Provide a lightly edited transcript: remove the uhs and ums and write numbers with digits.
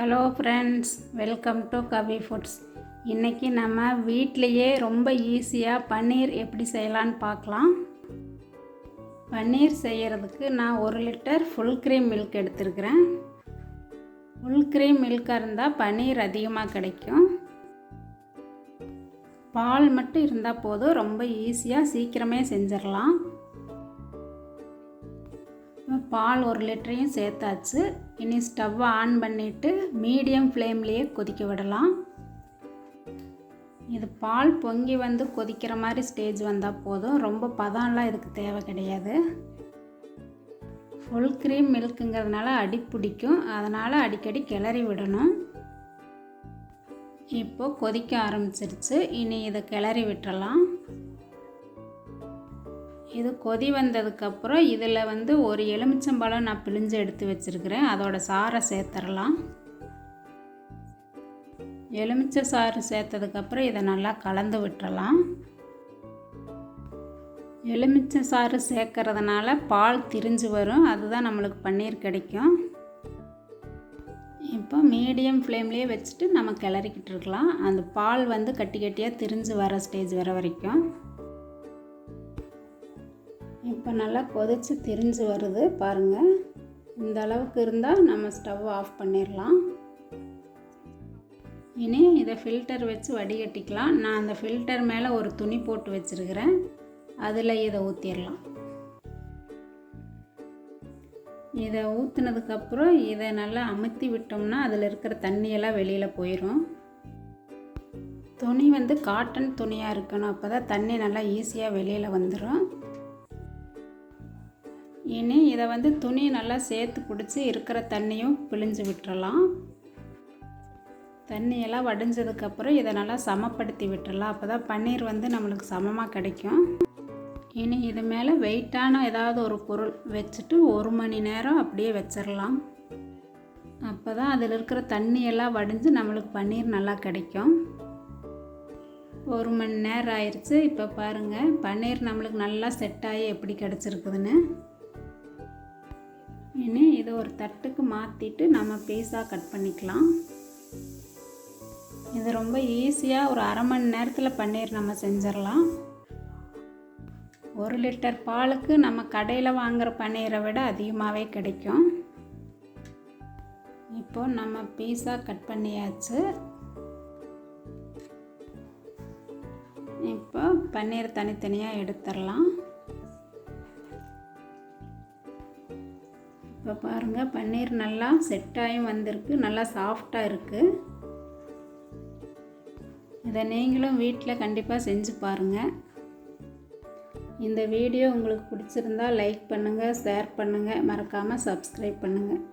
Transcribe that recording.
Hello friends, welcome to Kavi foods. இன்றைக்கி நம்ம வீட்டிலையே ரொம்ப ஈஸியாக பன்னீர் எப்படி செய்யலான்னு பார்க்கலாம். பன்னீர் செய்கிறதுக்கு நான் 1 லிட்டர் ஃபுல் க்ரீம் மில்க் எடுத்துருக்கிறேன். ஃபுல் க்ரீம் மில்காக இருந்தால் பன்னீர் அதிகமாக கிடைக்கும். பால் மட்டும் இருந்தால் போதும், ரொம்ப ஈஸியாக சீக்கிரமே செஞ்சிடலாம். பால் 1 லிட்டரையும் சேர்த்தாச்சு. இனி ஸ்டவ்வை ஆன் பண்ணிவிட்டு மீடியம் ஃப்ளேம்லேயே கொதிக்க விடலாம். இது பால் பொங்கி வந்து கொதிக்கிற மாதிரி ஸ்டேஜ் வந்தால் போதும், ரொம்ப பதம்லாம் இதுக்கு தேவை கிடையாது. ஃபுல் க்ரீம் மில்க்குங்கிறதுனால அடி பிடிக்கும், அதனால் அடிக்கடி கிளறி விடணும். இப்போது கொதிக்க ஆரம்பிச்சிருச்சு. இனி இதை கிளறி விட்டுறலாம். இது கொதி வந்ததுக்கப்புறம் இதில் ஒரு எலுமிச்சம்பழம் நான் பிழிஞ்சு எடுத்து வச்சுருக்கிறேன், அதோட சாறை சேர்த்துடலாம். எலுமிச்சை சாறு சேர்த்ததுக்கப்புறம் இதை நல்லா கலந்து விட்டுறலாம். எலுமிச்சை சாறு சேர்க்கறதுனால பால் திரிஞ்சு வரும், அதுதான் நம்மளுக்கு பன்னீர் கிடைக்கும். இப்போ மீடியம் ஃப்ளேம்லேயே வச்சுட்டு நம்ம கிளறிக்கிட்டு இருக்கலாம். அந்த பால் கட்டி கட்டியாக திரிஞ்சு வர ஸ்டேஜ் வர வரைக்கும். இப்போ நல்லா கொதித்து திரிஞ்சு வருது பாருங்கள். இந்த அளவுக்கு இருந்தால் நம்ம ஸ்டவ் ஆஃப் பண்ணிடலாம். இனி இதை ஃபில்டர் வச்சு வடிகட்டிக்கலாம். நான் அந்த ஃபில்டர் மேலே ஒரு துணி போட்டு வச்சுருக்கிறேன், அதில் இதை ஊற்றிடலாம். இதை ஊற்றுனதுக்கப்புறம் இதை நல்லா அமுத்தி விட்டோம்னா அதில் இருக்கிற தண்ணியெல்லாம் வெளியில் போயிடும். துணி காட்டன் துணியாக இருக்கணும், அப்போ தான் தண்ணி நல்லா ஈஸியாக வெளியில் வந்துடும். இனி இதை துணி நல்லா சேர்த்து பிடிச்சி இருக்கிற தண்ணியும் பிழிஞ்சு விட்டுறலாம். தண்ணியெல்லாம் வடிஞ்சதுக்கப்புறம் இதை நல்லா சமப்படுத்தி விட்டுறலாம், அப்போ தான் பன்னீர் நம்மளுக்கு சமமாக கிடைக்கும். இனி இது மேலே வெயிட்டான ஏதாவது ஒரு பொருள் வச்சுட்டு 1 மணி நேரம் அப்படியே வச்சிடலாம். அப்போ தான் அதில் இருக்கிற தண்ணியெல்லாம் வடிஞ்சு நம்மளுக்கு பன்னீர் நல்லா கிடைக்கும். 1 மணி நேரம் ஆயிடுச்சு. இப்போ பாருங்கள், பன்னீர் நம்மளுக்கு நல்லா செட் ஆகி எப்படி கிடச்சிருக்குதுன்னு. இனி இதை ஒரு தட்டுக்கு மாற்றிட்டு நம்ம பீஸாக கட் பண்ணிக்கலாம். இது ரொம்ப ஈஸியாக ஒரு 1/2 மணி நேரத்தில் பன்னீர் நம்ம செஞ்சிடலாம். 1 லிட்டர் பாலுக்கு நம்ம கடையில் வாங்குகிற பன்னீரை விட அதிகமாகவே கிடைக்கும். இப்போ நம்ம பீஸா கட் பண்ணியாச்சு. இப்போ பன்னீர் தனித்தனியாக எடுத்துடலாம். இப்போ பாருங்கள், பன்னீர் நல்லா செட்டாயும் வந்திருக்கு, நல்லா சாஃப்டாக இருக்குது. இதை நீங்களும் வீட்டில் கண்டிப்பாக செஞ்சு பாருங்கள். இந்த வீடியோ உங்களுக்கு பிடிச்சிருந்தால் லைக் பண்ணுங்கள், ஷேர் பண்ணுங்கள், மறக்காமல் சப்ஸ்கிரைப் பண்ணுங்கள்.